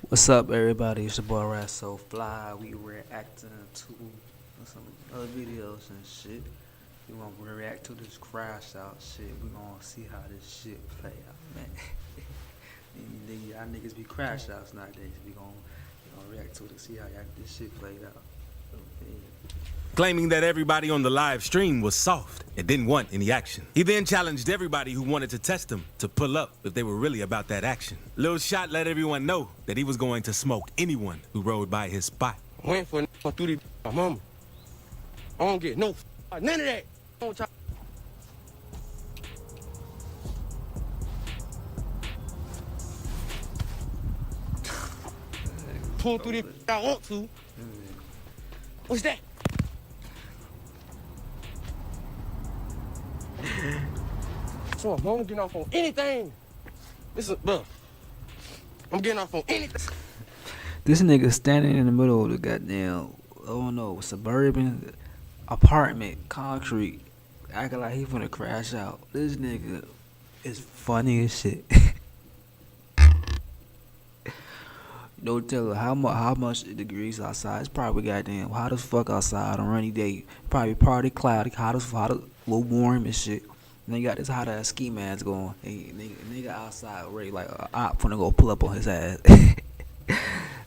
What's up, everybody? It's your boy Rat So Fly. We reacting to some other videos and shit. We gonna react to this crash out shit. We gonna see how this shit play out, man. Y'all niggas be crash outs nowadays. We gonna react to it to see how this shit played out. Okay. Claiming that everybody on the live stream was soft and didn't want any action. He then challenged everybody who wanted to test him to pull up if they were really about that action. Lil Shot let everyone know that he was going to smoke anyone who rode by his spot. Went for through my mama. I don't get none of that. Pull through the I want to. What's that? So I'm getting off on anything. I'm getting off on anything. This nigga standing in the middle of the goddamn, I don't know, suburban apartment, concrete, acting like he finna crash out. This nigga is funny as shit. Don't tell her how much degrees outside. It's probably goddamn hot as fuck outside on a rainy day. Probably partly cloudy, hot as a little warm and shit. And they got this hot ass ski mask going. Hey, nigga outside ready like a op finna go pull up on his ass.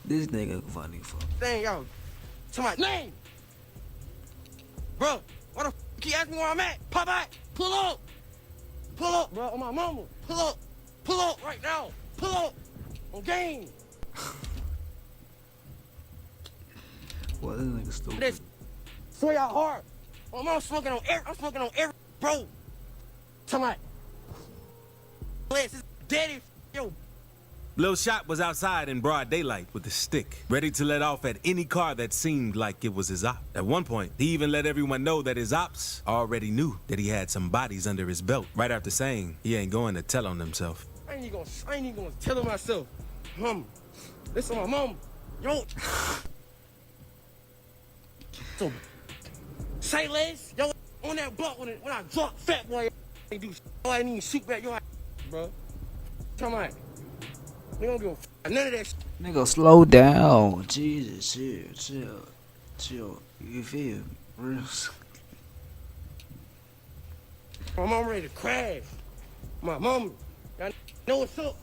This nigga funny fuck. Dang, y'all. Somebody name. Bro, why the f you keep asking me where I'm at? Pop out. Pull up. Pull up, bro. On my mama. Pull up. Pull up right now. Pull up. On game. Well, this nigga stupid. This swear y'all hard. I'm smoking on every bro. Somebody. This is daddy. Yo. Lil Shot was outside in broad daylight with a stick, ready to let off at any car that seemed like it was his op. At one point, he even let everyone know that his ops already knew that he had some bodies under his belt, right after saying he ain't going to tell on himself. I ain't even gonna tell him myself. Listen to my mom. Yo. So, say less. Yo, on that block when I drop fat boy, I do I didn't even shoot back your ass, bro. Come on. We don't give a none of that shit. Nigga, slow down. Jesus, chill. You feel me? My mom ready to crash. My mom, y'all know what's up.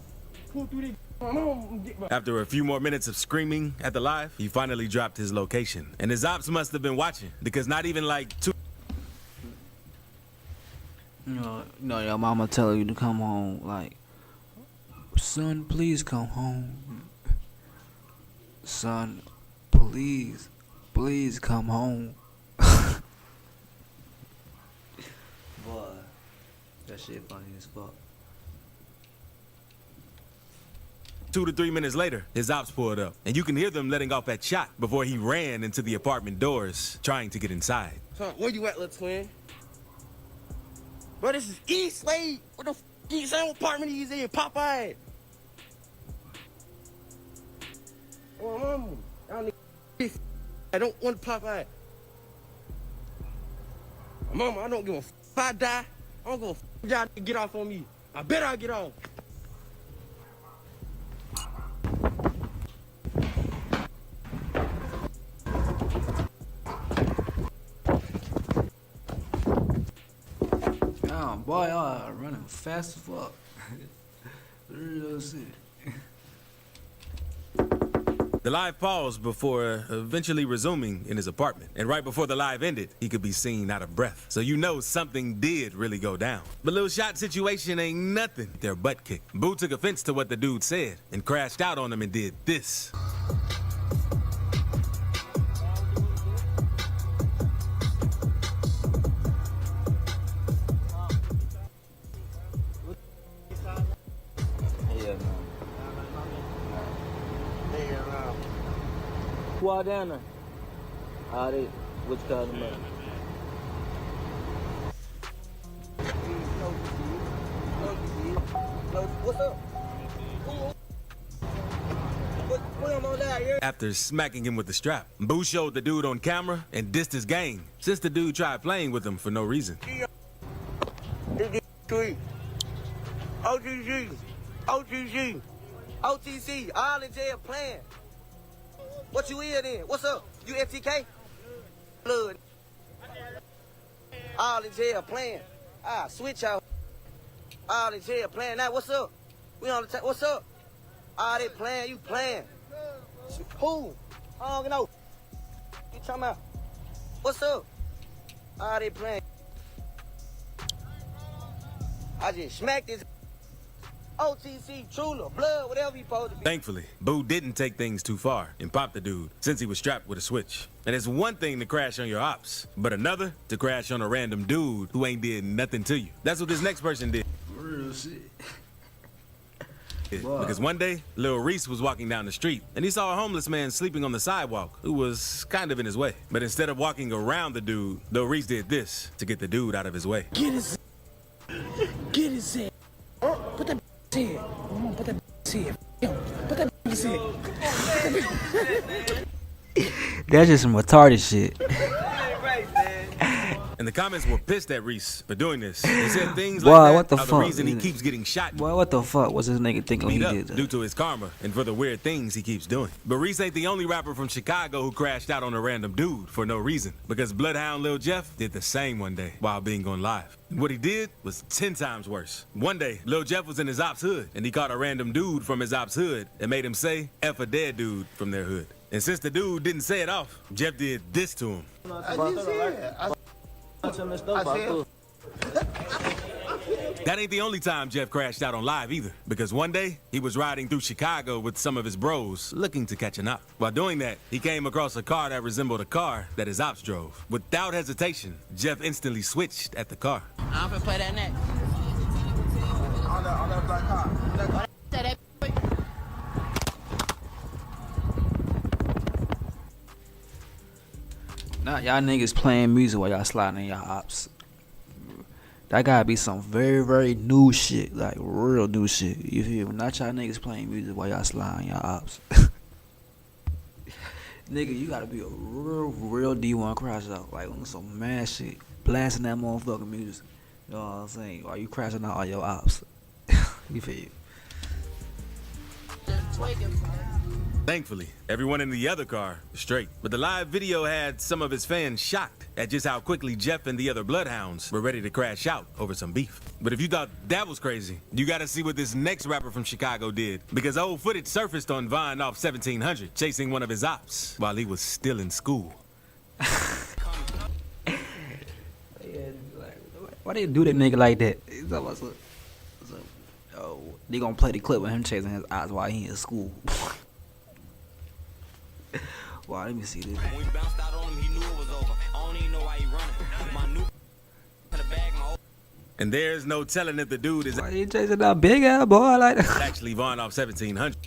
Pull through this. My mom get my. After a few more minutes of screaming at the live, he finally dropped his location. And his ops must have been watching, because not even like two... You know, your mama tell you to come home, like, son, please come home. Son, please come home. Boy, that shit funny as fuck. 2 to 3 minutes later, his ops pulled up, and you can hear them letting off that shot before he ran into the apartment doors, trying to get inside. Son, where you at, little twin? Bro, this is East Slade. What the f you same apartment he's in? Popeye. Oh, mama. Y'all niggas. I don't want Popeye. Mama, I don't give a f if I die. I don't give a f y'all get off on me. I bet I'll get off. Damn, boy, y'all running fast as fuck. Real shit. The live paused before eventually resuming in his apartment. And right before the live ended, he could be seen out of breath. So you know something did really go down. But Lil Shot situation ain't nothing. Their butt kicked. Boo took offense to what the dude said and crashed out on him and did this. Who all down there? All they, what you call them up? What's up? What am on down here? After smacking him with the strap, Boo showed the dude on camera and dissed his gang, since the dude tried playing with him for no reason. OGG. OGG. OTC, all in jail playing. What you in then? What's up? You FTK? Blood. All in jail playing. Switch out. All in jail playing. Now, what's up? We on the what's up? All they playing, you playing. Who? I don't know. You talking about? What's up? All they playing. I just smacked this OTC, Trula, blood, whatever you supposed to be. Thankfully, Boo didn't take things too far and popped the dude since he was strapped with a switch. And it's one thing to crash on your ops, but another to crash on a random dude who ain't did nothing to you. That's what this next person did. Real shit. Because one day, Lil Reese was walking down the street and he saw a homeless man sleeping on the sidewalk who was kind of in his way. But instead of walking around the dude, Lil Reese did this to get the dude out of his way. Get his head. Put that head. Put that head. Put that head. That's just some retarded shit. And the comments were pissed at Reese for doing this. They said things Boy, like what that the are fuck, the reason he man? keeps getting shot. Boy, what the fuck was this nigga thinking when he Beat up did that? due to his karma and for the weird things he keeps doing. But Reese ain't the only rapper from Chicago who crashed out on a random dude for no reason, because Bloodhound Lil Jeff did the same one day while being on live. What he did was 10 times worse. One day, Lil Jeff was in his ops hood and he caught a random dude from his ops hood and made him say F a dead dude from their hood. And since the dude didn't say it off, Jeff did this to him. That ain't the only time Jeff crashed out on live either, because one day he was riding through Chicago with some of his bros looking to catch an op. While doing that, he came across a car that resembled a car that his ops drove. Without hesitation, Jeff instantly switched at the car. I'm finna play that next. On that black car. Now y'all niggas playing music while y'all sliding in y'all ops. That gotta be some very, very new shit, like real new shit. You feel me? Not y'all niggas playing music while y'all sliding y'all ops. Nigga, you gotta be a real D1 crash out, like on some mad shit, blasting that motherfucking music. You know what I'm saying? While you crashing out on your ops. You feel me? Thankfully, everyone in the other car was straight. But the live video had some of his fans shocked at just how quickly Jeff and the other Bloodhounds were ready to crash out over some beef. But if you thought that was crazy, you gotta see what this next rapper from Chicago did. Because old footage surfaced on Vine off 1700, chasing one of his ops while he was still in school. Why they do that nigga like that? Oh, they gonna play the clip with him chasing his ops while he in school. Wow, let me see this. When we bounced out on him, he knew it was over. I don't even know why he running. My new to the bag, my old. And there's no telling if the dude is Why you chasing that big ass boy like that? actually Vaughn off 1700.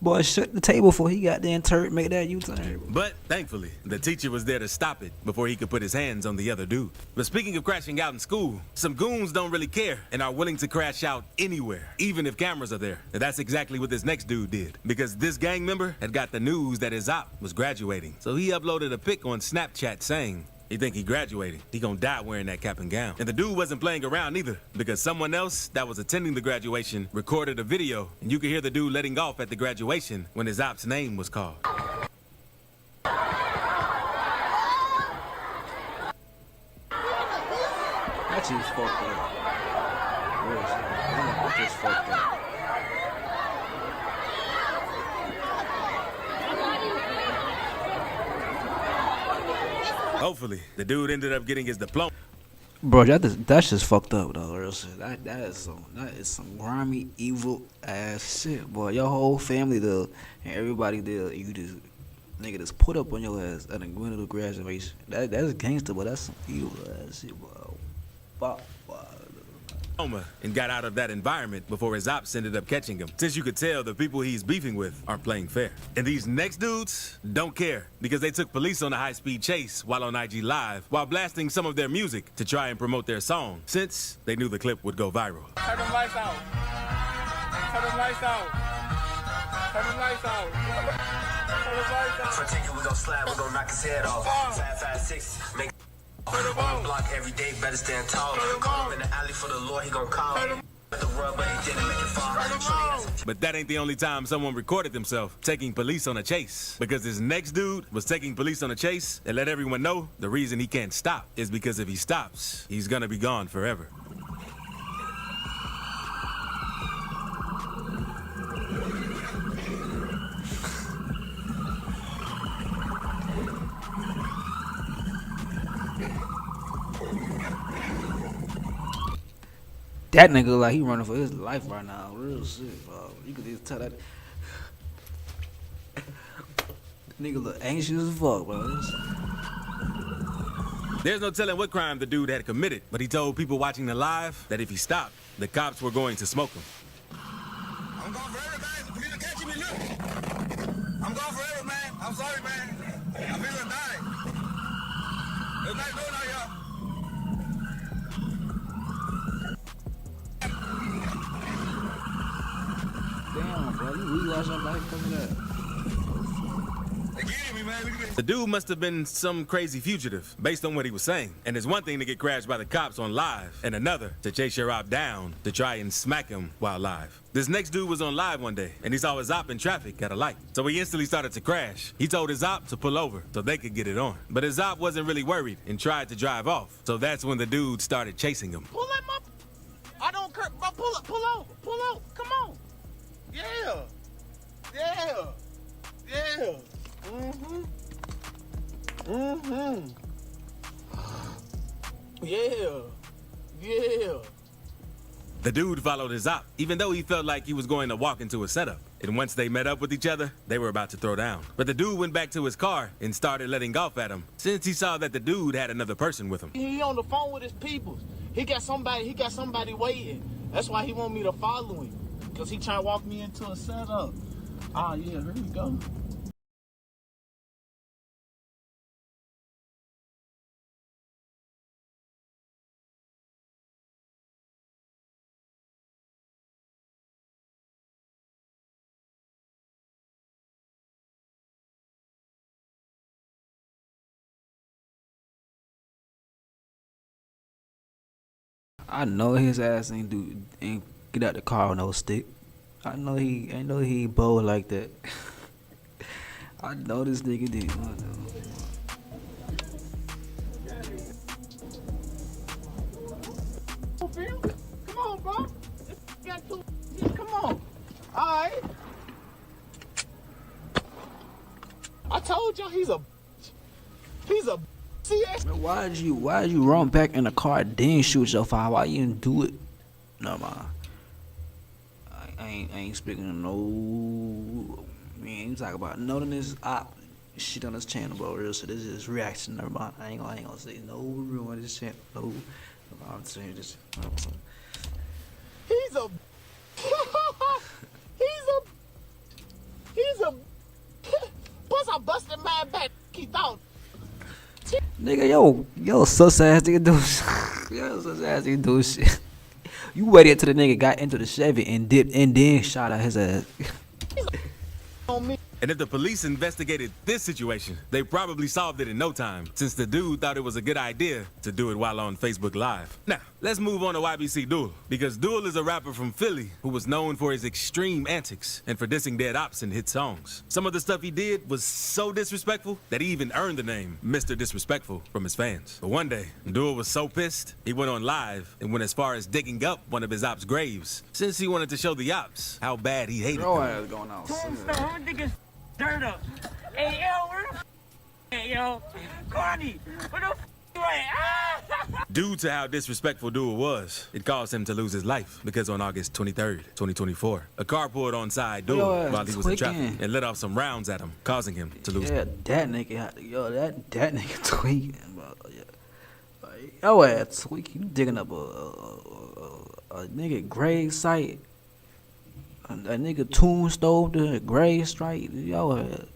Boy, shut the table before he got there and make that U-turn. But thankfully, the teacher was there to stop it before he could put his hands on the other dude. But speaking of crashing out in school, some goons don't really care and are willing to crash out anywhere, even if cameras are there. And that's exactly what this next dude did, because this gang member had got the news that his op was graduating. So he uploaded a pic on Snapchat saying, he think he graduated. He gonna die wearing that cap and gown. And the dude wasn't playing around either, because someone else that was attending the graduation recorded a video, and you could hear the dude letting off at the graduation when his op's name was called. That shit's fucked up. Real shit. That just fucked up. Hopefully, the dude ended up getting his diploma. Bro, that's just fucked up though, real shit. That is some grimy, evil ass shit, boy. Your whole family there and everybody there, you just nigga just put up on your ass at a Gwendolyn graduation. That's gangster, but that's some evil ass shit, bro. Fuck. And got out of that environment before his ops ended up catching him. Since you could tell the people he's beefing with aren't playing fair. And these next dudes don't care, because they took police on a high-speed chase while on IG Live, while blasting some of their music to try and promote their song, since they knew the clip would go viral. Turn them lights out. Turn them lights out. Turn them lights out. Turn them lights out. For ticket, we gon' slide, we gon' knock his head off. 556, make. On the block every day, better stand tall. Call him in the alley for the Lord, he gon' call. But that ain't the only time someone recorded themselves taking police on a chase. Because this next dude was taking police on a chase and let everyone know the reason he can't stop is because if he stops, he's gonna be gone forever. That nigga like he running for his life right now. Real shit, bro. You could just tell that nigga look anxious as fuck, bro. There's no telling what crime the dude had committed, but he told people watching the live that if he stopped, the cops were going to smoke him. I'm going forever, man. The police are catching me, look. I'm going forever, man. I'm sorry, man. I'm gonna die. There's not going out here. Damn, bro, you realize your life coming up. They're getting me, man. The dude must have been some crazy fugitive, based on what he was saying. And it's one thing to get crashed by the cops on live, and another to chase your op down to try and smack him while live. This next dude was on live one day, and he saw his op in traffic at a light. So he instantly started to crash. He told his op to pull over so they could get it on. But his op wasn't really worried and tried to drive off. So that's when the dude started chasing him. Pull him up. I don't care. Bro, pull up. Pull out. Pull out. Come on. Yeah. Yeah. Yeah. Mm-hmm. Mm-hmm. Yeah. Yeah. The dude followed his op, even though he felt like he was going to walk into a setup. And once they met up with each other, they were about to throw down. But the dude went back to his car and started letting off at him, since he saw that the dude had another person with him. He on the phone with his people. He got somebody waiting. That's why he want me to follow him. Cause he trying to walk me into a setup. Oh yeah, here we go. I know his ass ain't get out the car with no stick. I know he bold like that. I know this nigga did. Come on, bro. Come on. Alright. I told y'all he's a Why'd you run back in the car then shoot your fire? Why you didn't do it? No man. I ain't speaking to no man, you talk about nothing this op shit on this channel, bro. Real shit. This is reaction, never mind. I ain't gonna say no real on this channel. No. I'm saying this. He's a plus I busted my back. He thought nigga, yo, sus ass nigga do shit. Yo, sus ass nigga do shit. You waited till the nigga got into the Chevy and dipped and then shot at his ass. on me. And if the police investigated this situation, they probably solved it in no time, since the dude thought it was a good idea to do it while on Facebook Live. Now, let's move on to YBC Duel, because Duel is a rapper from Philly who was known for his extreme antics and for dissing dead ops in hit songs. Some of the stuff he did was so disrespectful that he even earned the name Mr. Disrespectful from his fans. But one day, Duel was so pissed, he went on live and went as far as digging up one of his ops' graves, since he wanted to show the ops how bad he hated them. Ass going out. Dirt up. Hey, yo, where the hey, yo? Carney, where the you at? Ah! Due to how disrespectful Duel was, it caused him to lose his life, because on August 23rd, 2024, a car pulled onside Duel while he was in traffic and let off some rounds at him, causing him to lose. Yeah, that nigga, that nigga tweaking, bro. Yeah. Yo, ass tweaking. You digging up a nigga grave site. A nigga tombstone to a grave strike. Yo ass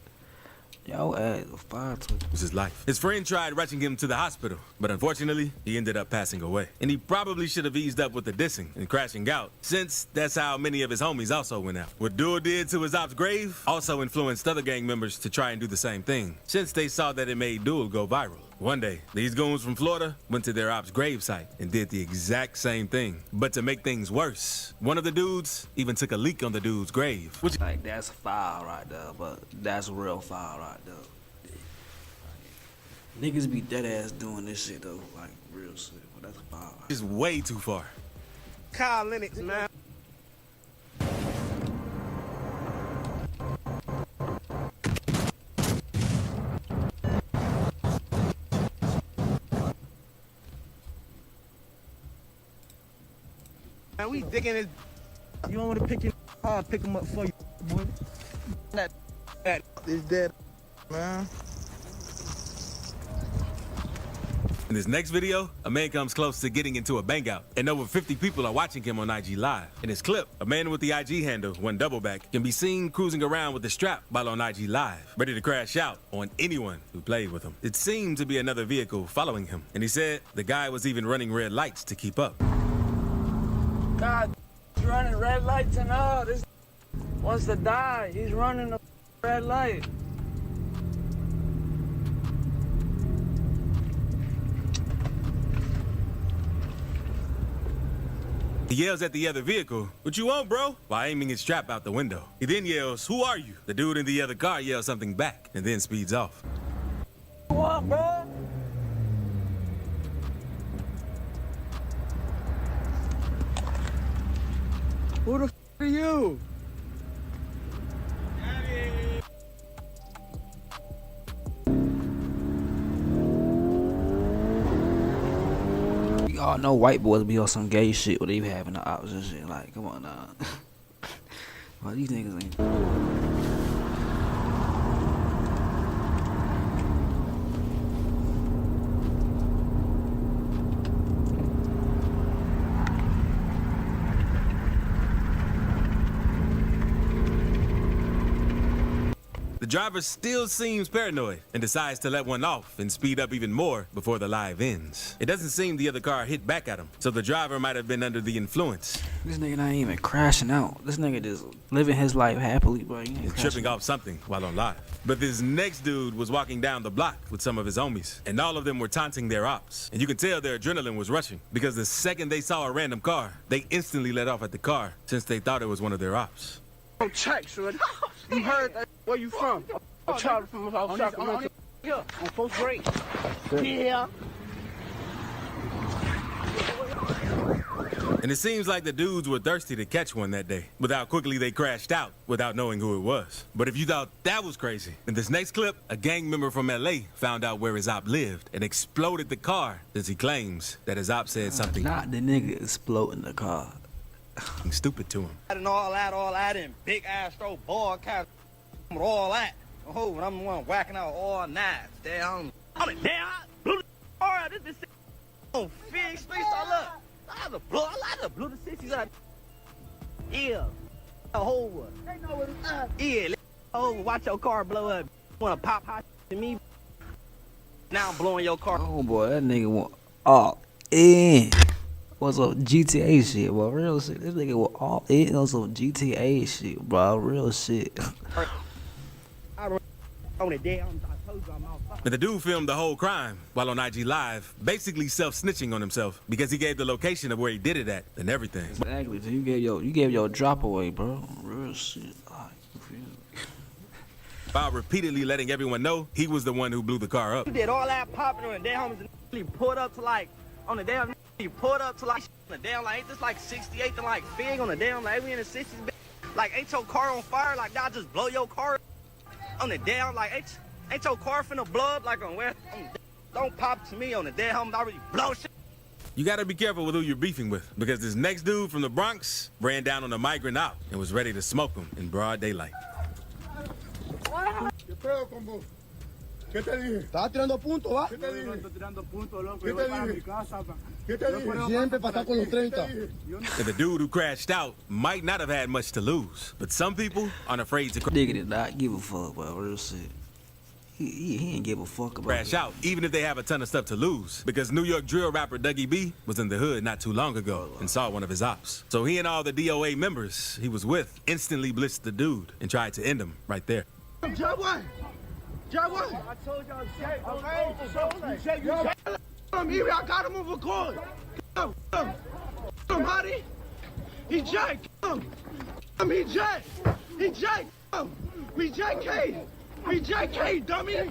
520. It was his life. His friend tried rushing him to the hospital, but unfortunately, he ended up passing away. And he probably should have eased up with the dissing and crashing out, since that's how many of his homies also went out. What Duel did to his ops' grave also influenced other gang members to try and do the same thing, since they saw that it made Duel go viral. One day, these goons from Florida went to their ops gravesite and did the exact same thing. But to make things worse, one of the dudes even took a leak on the dude's grave. Which, Like, that's foul right there, but that's real foul right there. Niggas be dead ass doing this shit though, like real shit, but that's foul. is way too far. Kyle Lennox, man. Man, we digging this. You don't want to pick your I'll pick him up for you, boy. That is dead, man. In this next video, a man comes close to getting into a bang out, and over 50 people are watching him on IG Live. In this clip, a man with the IG handle, One Doubleback, can be seen cruising around with the strap while on IG Live, ready to crash out on anyone who played with him. It seemed to be another vehicle following him, and he said the guy was even running red lights to keep up. God, he's running red lights and all. This wants to die. He's running a red light. He yells at the other vehicle, "What you want, bro?" while aiming his strap out the window. He then yells, "Who are you?" The dude in the other car yells something back and then speeds off. What you want, bro? Who the f are you? We all know white boys be on some gay shit where they be having the ops and shit. Like, come on now. Well, these niggas ain't. The driver still seems paranoid and decides to let one off and speed up even more before the live ends. It doesn't seem the other car hit back at him, so the driver might have been under the influence. This nigga not even crashing out. This nigga just living his life happily, bro. He ain't And crashing tripping out. off something while on live. But this next dude was walking down the block with some of his homies, and all of them were taunting their ops. And you can tell their adrenaline was rushing, because the second they saw a random car, they instantly let off at the car, since they thought it was one of their ops. Don't check, son. You heard that? Where you from? I'm Charlie from South Sacramento. Yeah, on first grade. Yeah. And it seems like the dudes were thirsty to catch one that day, but how quickly they crashed out without knowing who it was. But if you thought that was crazy, in this next clip, a gang member from LA found out where his op lived and exploded the car, since he claims that his op said something Not the nigga exploding the car. stupid to him. And all that, and big ass throw ball cat with all that. Oh, when I'm the one whacking out all knives. Damn. I'm a damn. Blew the car. This on Phoenix Street. I like to blew the 60s out. Yeah. A whole one. They know what it's up. Yeah. Oh, watch your car blow up. Wanna pop hot to me? Now I'm blowing your car. Oh boy, that nigga want all in. What's up, GTA shit, bro? Real shit. This nigga was all in on some GTA shit, bro. Real shit. On the day, I told you I'm outside. And the dude filmed the whole crime while on IG Live, basically self-snitching on himself because he gave the location of where he did it at and everything. Exactly. So you gave your drop away, bro. Real shit. Like, While repeatedly letting everyone know he was the one who blew the car up. You did all that popping on the damn homies and really pulled up to like on the damn you pulled up to like on the damn like ain't this like 68 and like Fig on the damn like we in the 60s like ain't your car on fire like that just blow your car on the damn like ain't your car finna blow up like on where don't pop to me on the damn homies already blow shit. You gotta be careful with who you're beefing with because this next dude from the Bronx ran down on a migrant op and was ready to smoke him in broad daylight. ¿Qué pedo con vos? ¿Qué te dije? Estaba tirando puntos, ¿va? ¿Qué te dije? Estoy tirando puntos, loco. ¿Qué Yo te voy para dije? mi casa, pa. ¿Qué te dije? Siempre para estar con los 30. And the dude who crashed out might not have had much to lose, but some people aren't afraid to nigga did not give a fuck, bro. Real shit. He ain't give a fuck about crash it. out, even if they have a ton of stuff to lose. Because New York drill rapper Dougie B was in the hood not too long ago and saw one of his ops. So he and all the DOA members he was with instantly blitzed the dude and tried to end him right there. Jack what? I told y'all Jack. Okay, I got him on record. Come, Hottie. He Jack. Come. He Jack. He Jack. Come. We Jack K. We Jack K. Dummy.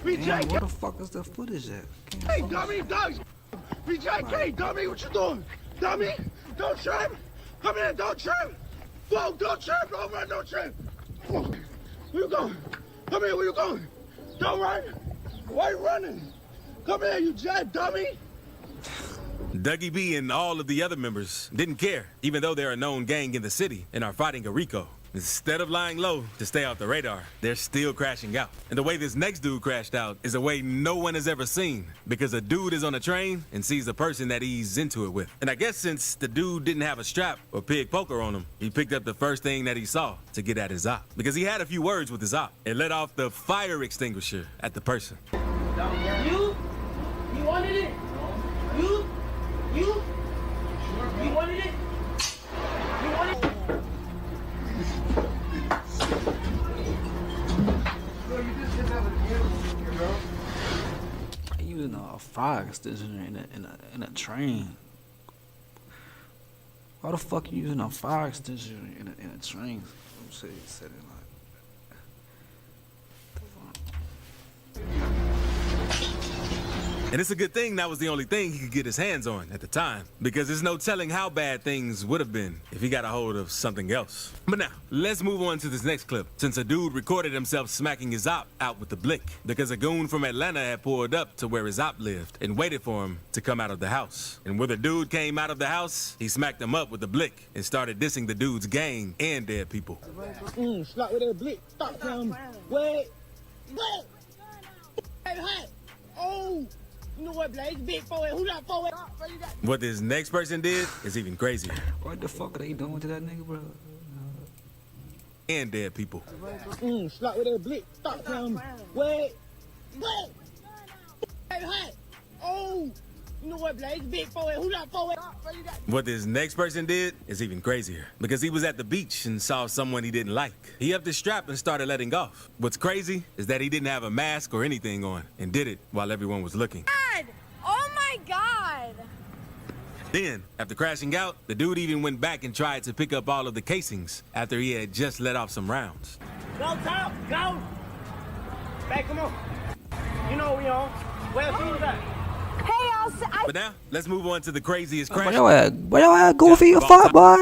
We Jack K. Where the fuck is the footage at? Hey, dummy, dogs. We Jack K. Dummy, what you doing? Dummy, don't trip. Come here, don't trip. Whoa, don't trip. Don't run, don't trip. Whoa. Where you going? Come here, where you going? Don't run. Why you running? Come here, you Jack, dummy. Dougie B and all of the other members didn't care, even though they're a known gang in the city and are fighting a RICO. Instead of lying low to stay off the radar, they're still crashing out. And the way this next dude crashed out is a way no one has ever seen, because a dude is on a train and sees the person that he's into it with. And I guess since the dude didn't have a strap or pig poker on him, he picked up the first thing that he saw to get at his op. Because he had a few words with his op and let off the fire extinguisher at the person. You wanted it? You wanted it? You wanted it? Using a fire extinguisher in a train. Why the fuck you using a fire extinguisher in a train? I'm saying, said it like. And it's a good thing that was the only thing he could get his hands on at the time, because there's no telling how bad things would have been if he got a hold of something else. But now, let's move on to this next clip, since a dude recorded himself smacking his op out with the blick, because a goon from Atlanta had pulled up to where his op lived and waited for him to come out of the house. And when the dude came out of the house, he smacked him up with the blick and started dissing the dude's gang and dead people. Slap with that blick. Stop him. Wait. Hey, hot. Oh. You know what, Blaze? Big forward. Who not forward? What this next person did is even crazier. What the fuck are they doing to that nigga, bro? And dead people. Slap with that blick. Stop him. Wait. Hey, hot. Oh. You know what, Blaze? Big forward. Who not forward? What this next person did is even crazier, because he was at the beach and saw someone he didn't like. He upped his strap and started letting off. What's crazy is that he didn't have a mask or anything on and did it while everyone was looking. God! Oh my God! Then, after crashing out, the dude even went back and tried to pick up all of the casings after he had just let off some rounds. Go, Top! Go! Back, come on. You know we on. Where else you at? Hey, But now, let's move on to the craziest crash. Where y'all at? Goofy, you fuck, boy.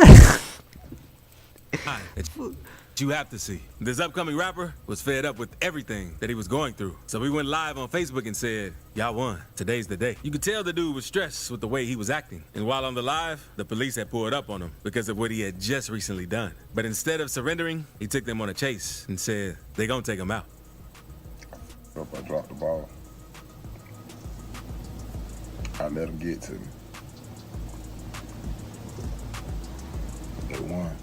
You have to see. This upcoming rapper was fed up with everything that he was going through. So we went live on Facebook and said, y'all won. Today's the day. You could tell the dude was stressed with the way he was acting. And while on the live, the police had pulled up on him because of what he had just recently done. But instead of surrendering, he took them on a chase and said, they gonna take him out. If I dropped the ball, I let him get to me. They won.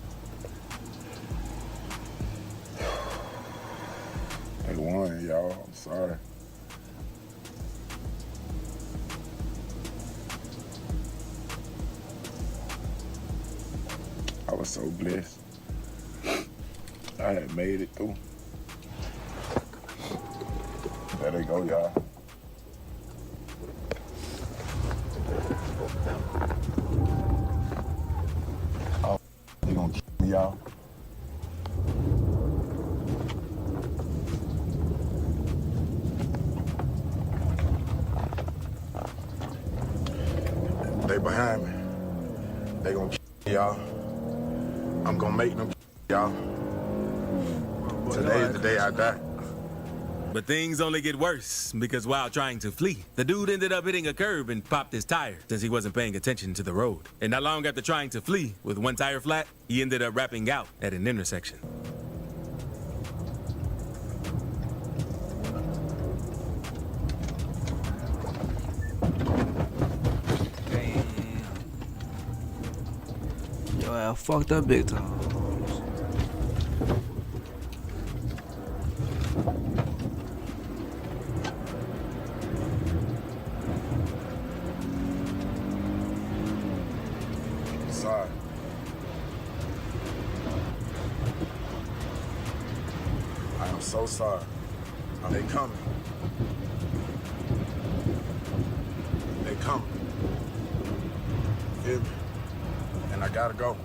They won, y'all. I'm sorry. I was so blessed. I had made it through. There they go, y'all. Oh, they gonna kill me, y'all. They behind me. They gonna kill me, y'all. I'm gonna make them kill y'all. Today is the day I die. But things only get worse, because while trying to flee, the dude ended up hitting a curb and popped his tire since he wasn't paying attention to the road. And not long after trying to flee with one tire flat, he ended up rapping out at an intersection. Damn. Yo, I fucked up big time. Sorry. I am so sorry. They coming. They coming. Feel me? And I gotta go.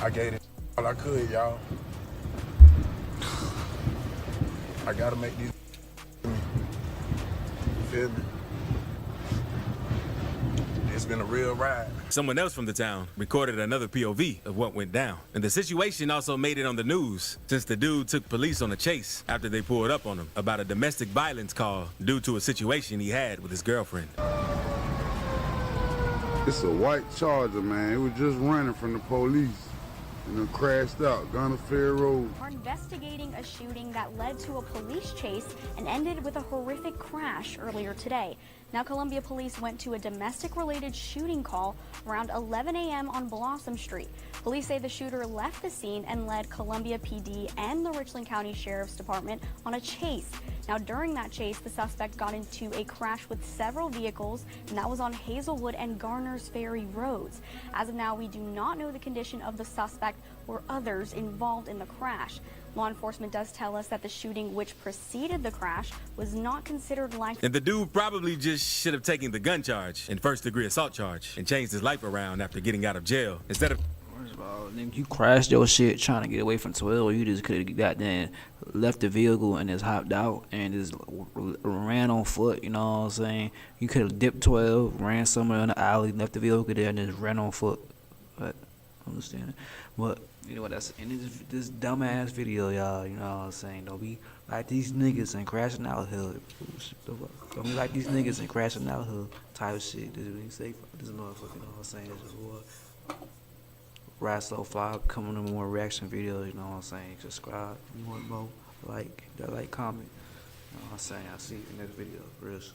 I gave it all I could, y'all. I gotta make these. Feel me? It's been a real ride. Someone else from the town recorded another POV of what went down. And the situation also made it on the news since the dude took police on a chase after they pulled up on him about a domestic violence call due to a situation he had with his girlfriend. It's a white Charger, man. It was just running from the police and then crashed out, Gunner Fair Road. Are investigating a shooting that led to a police chase and ended with a horrific crash earlier today. Now, Columbia police went to a domestic-related shooting call around 11 a.m. on Blossom Street. Police say the shooter left the scene and led Columbia PD and the Richland County Sheriff's Department on a chase. Now, during that chase, the suspect got into a crash with several vehicles, and that was on Hazelwood and Garner's Ferry roads. As of now, we do not know the condition of the suspect or others involved in the crash. Law enforcement does tell us that the shooting which preceded the crash was not considered life. And the dude probably just should have taken the gun charge and first-degree assault charge and changed his life around after getting out of jail instead of. First of all, nigga, you crashed your shit trying to get away from 12. You just could have goddamn left the vehicle and just hopped out and just ran on foot. You know what I'm saying? You could have dipped 12, ran somewhere in the alley, left the vehicle there, and just ran on foot. But I understand it. But you know what? That's in this dumbass video, y'all. You know what I'm saying? Don't be like these niggas and crashing out here. Don't be like these niggas and crashing out here type shit. This is what you say. This motherfucker. You know what I'm saying? This is what. Ride So Fly, coming to more reaction videos. You know what I'm saying? Subscribe. You want more? Like, comment. You know what I'm saying? I'll see you in the next video. Real shit.